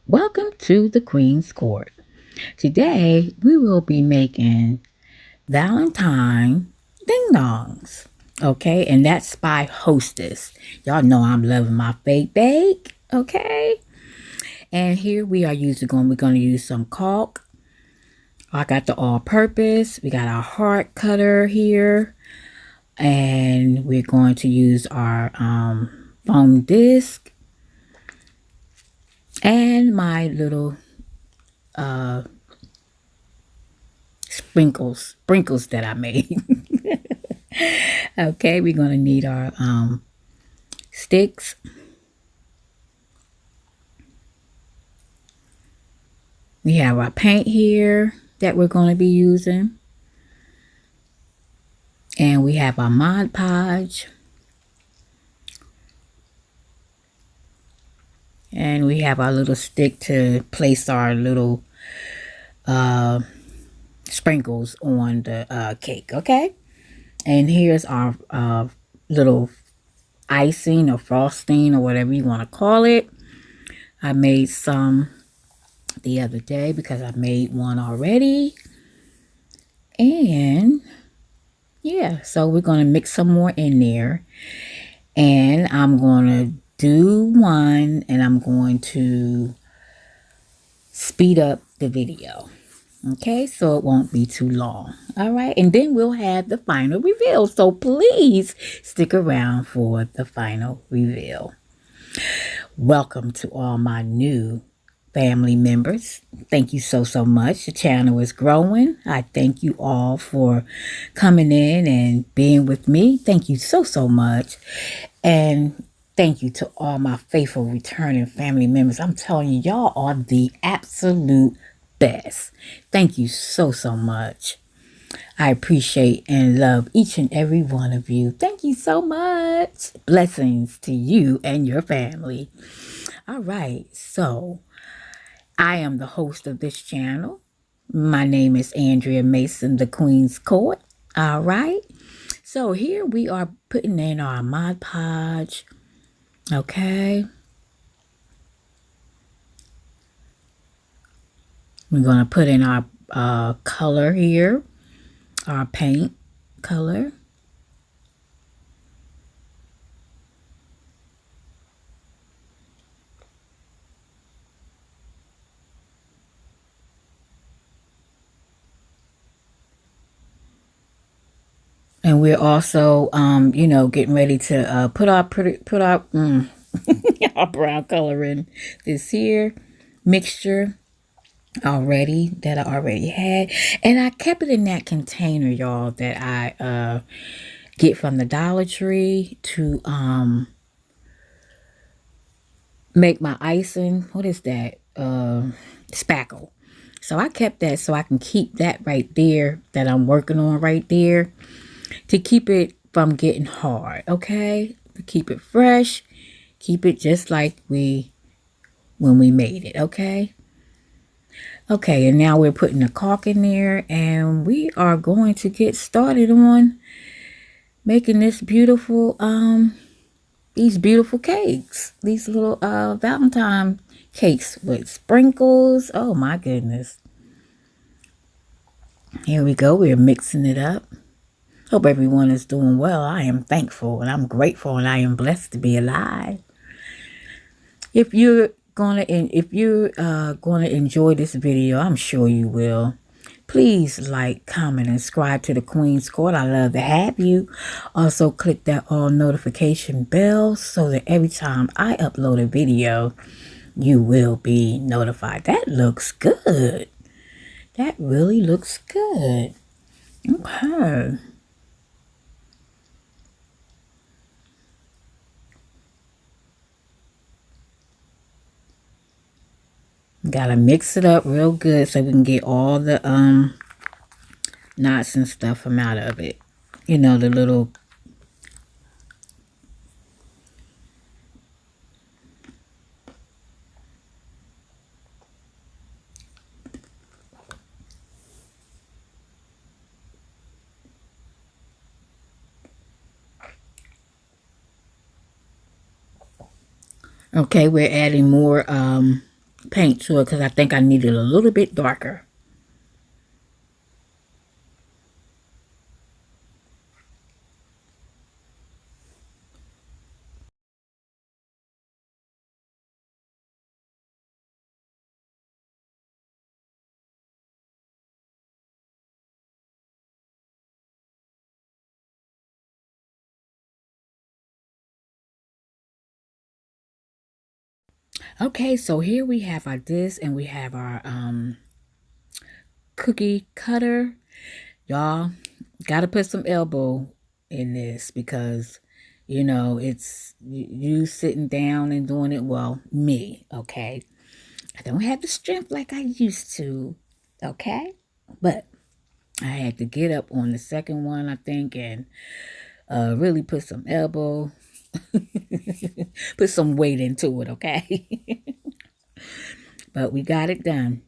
Welcome to the Queen's Court. Today we will be making Valentine ding dongs. Okay, and that's by Hostess. Y'all know I'm loving my fake bake. Okay, and here we are we're going to use some caulk. I got the all-purpose. We got our heart cutter here, and we're going to use our foam disc and my little sprinkles that I made. Okay, we're gonna need our sticks. We have our paint here that we're going to be using, and we have our Mod Podge, and we have our little stick to place our little sprinkles on the cake. Okay, and here's our little icing or frosting or whatever you want to call it. I made some the other day because I made one already, and yeah, so we're going to mix some more in there, and I'm going to do one, and I'm going to speed up the video. Okay, so it won't be too long. All right, and then we'll have the final reveal. So please stick around for the final reveal. Welcome to all my new family members. Thank you so much. The channel is growing. I thank you all for coming in and being with me. Thank you so much. And thank you to all my faithful returning family members. I'm telling you, y'all are the absolute best. Thank you so much. I appreciate and love each and every one of you. Thank you so much. Blessings to you and your family. All right, so I am the host of this channel. My name is Andrea Mason, the Queen's Court. All right, so here we are putting in our Mod Podge. Okay, we're going to put in our color here, our paint color. And we're also, getting ready to put our our brown color in this here mixture already that I already had, and I kept it in that container, y'all, that I get from the Dollar Tree to make my icing. What is that? Spackle. So I kept that so I can keep that right there that I'm working on right there, to keep it from getting hard. Okay, to keep it fresh, keep it just like when we made it. Okay, and now we're putting the caulk in there, and we are going to get started on making this beautiful these beautiful cakes, these little Valentine cakes with sprinkles. Oh my goodness. Here we go. We're mixing it up. Hope everyone is doing well. I am thankful and I'm grateful and I am blessed to be alive. If you're gonna enjoy this video, I'm sure you will, please like, comment, and subscribe to the Queen's Court. I love to have you. Also click that all notification bell so that every time I upload a video, you will be notified. That looks good. That really looks good. Okay. Gotta mix it up real good so we can get all the knots and stuff from out of it. You know, the little okay, we're adding more paint to it because I think I need it a little bit darker. Okay, so here we have our this and we have our cookie cutter. Y'all gotta put some elbow in this because it's you sitting down and doing it. Well, me, okay. I don't have the strength like I used to, okay? But I had to get up on the second one, I think, and really put some elbow, put some weight into it, okay? But we got it done.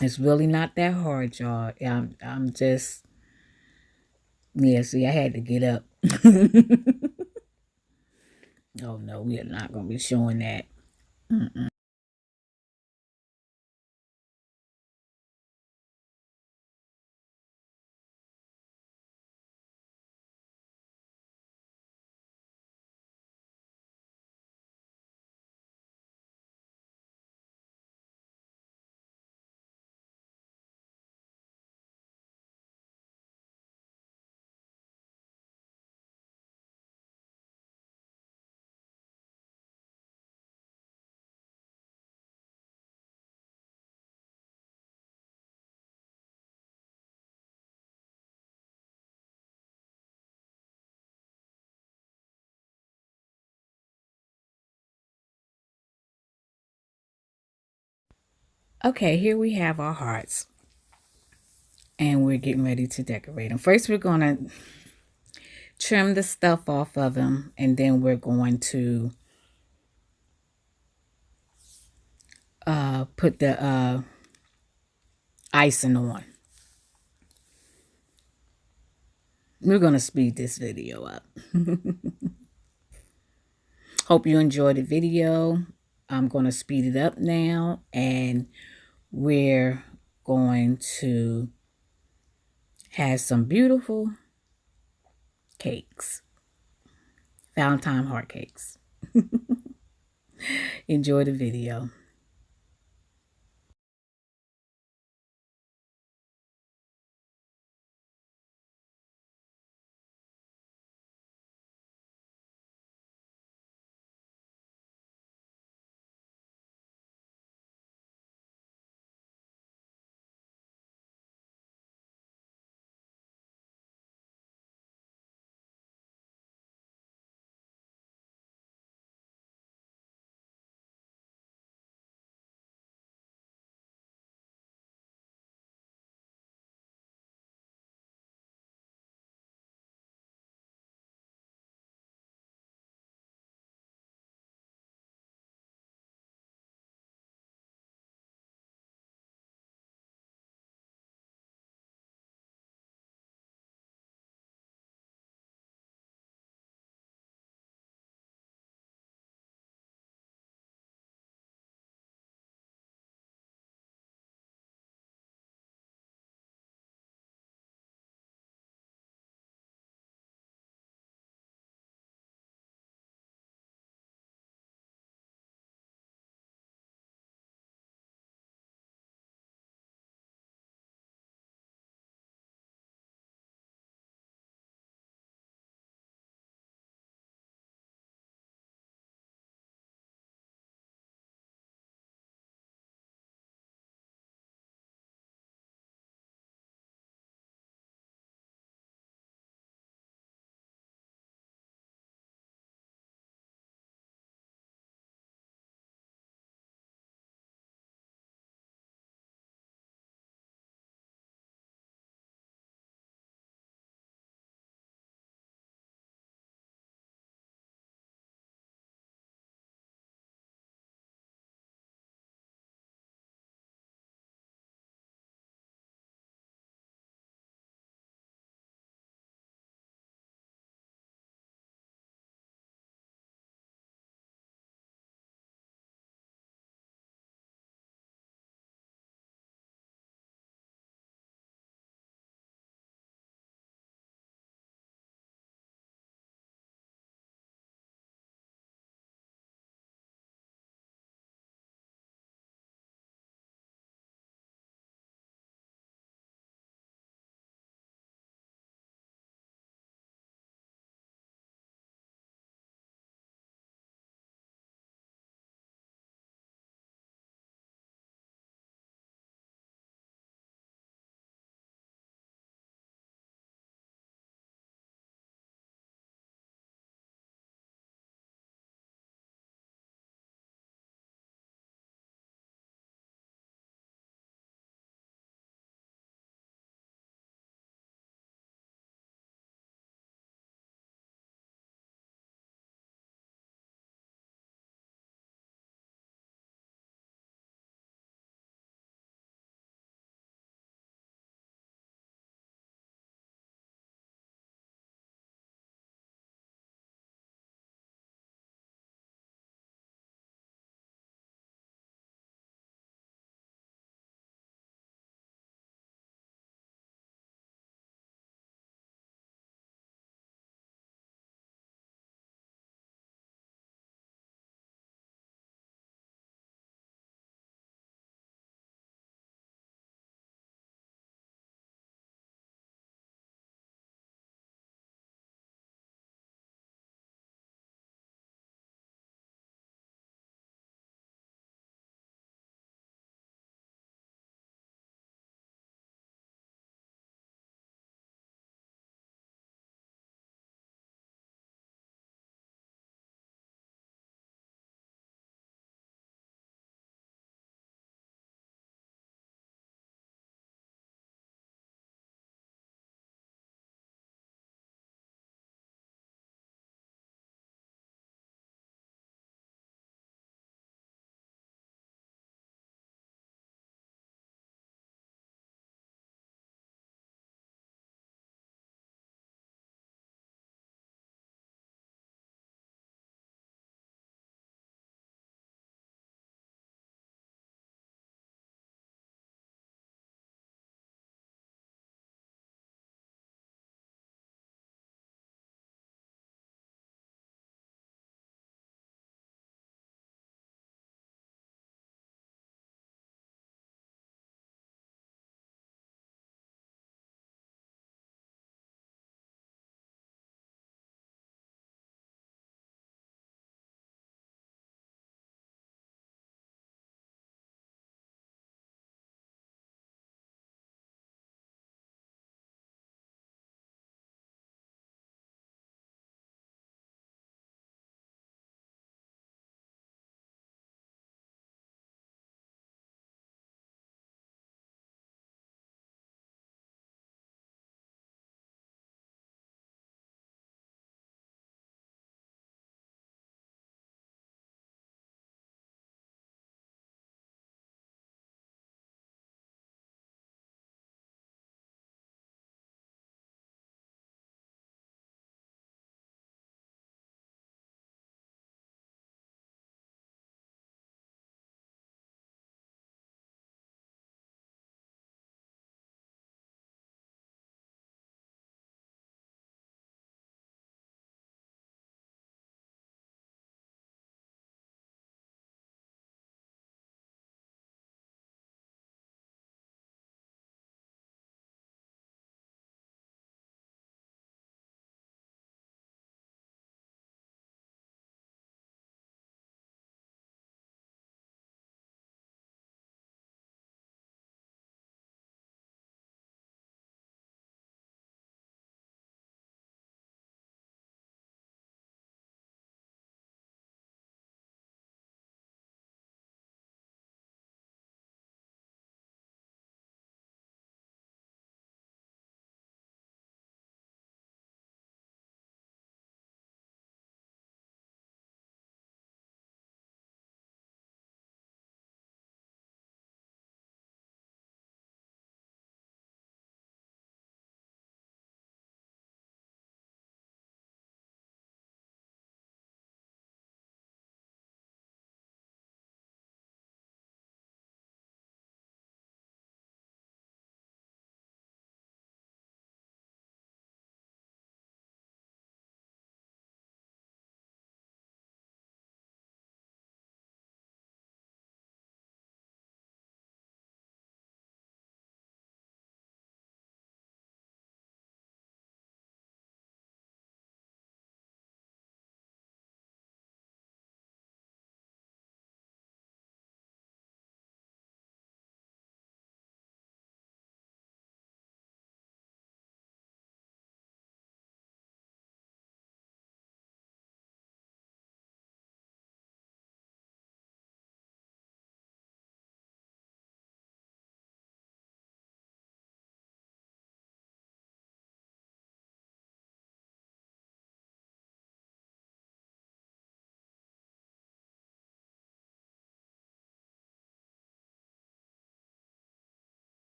It's really not that hard, y'all. I'm just, yeah, see, I had to get up. Oh, no, we are not going to be showing that. Okay, here we have our hearts. And we're getting ready to decorate them. First, we're going to trim the stuff off of them. And then we're going to put the icing on. We're going to speed this video up. Hope you enjoyed the video. I'm going to speed it up now. And we're going to have some beautiful cakes. Valentine heart cakes. Enjoy the video.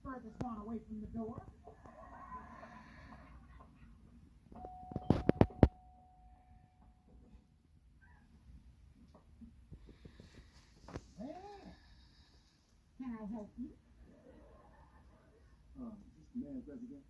furthest one away from the door. Well, can I help you? Just the man, President.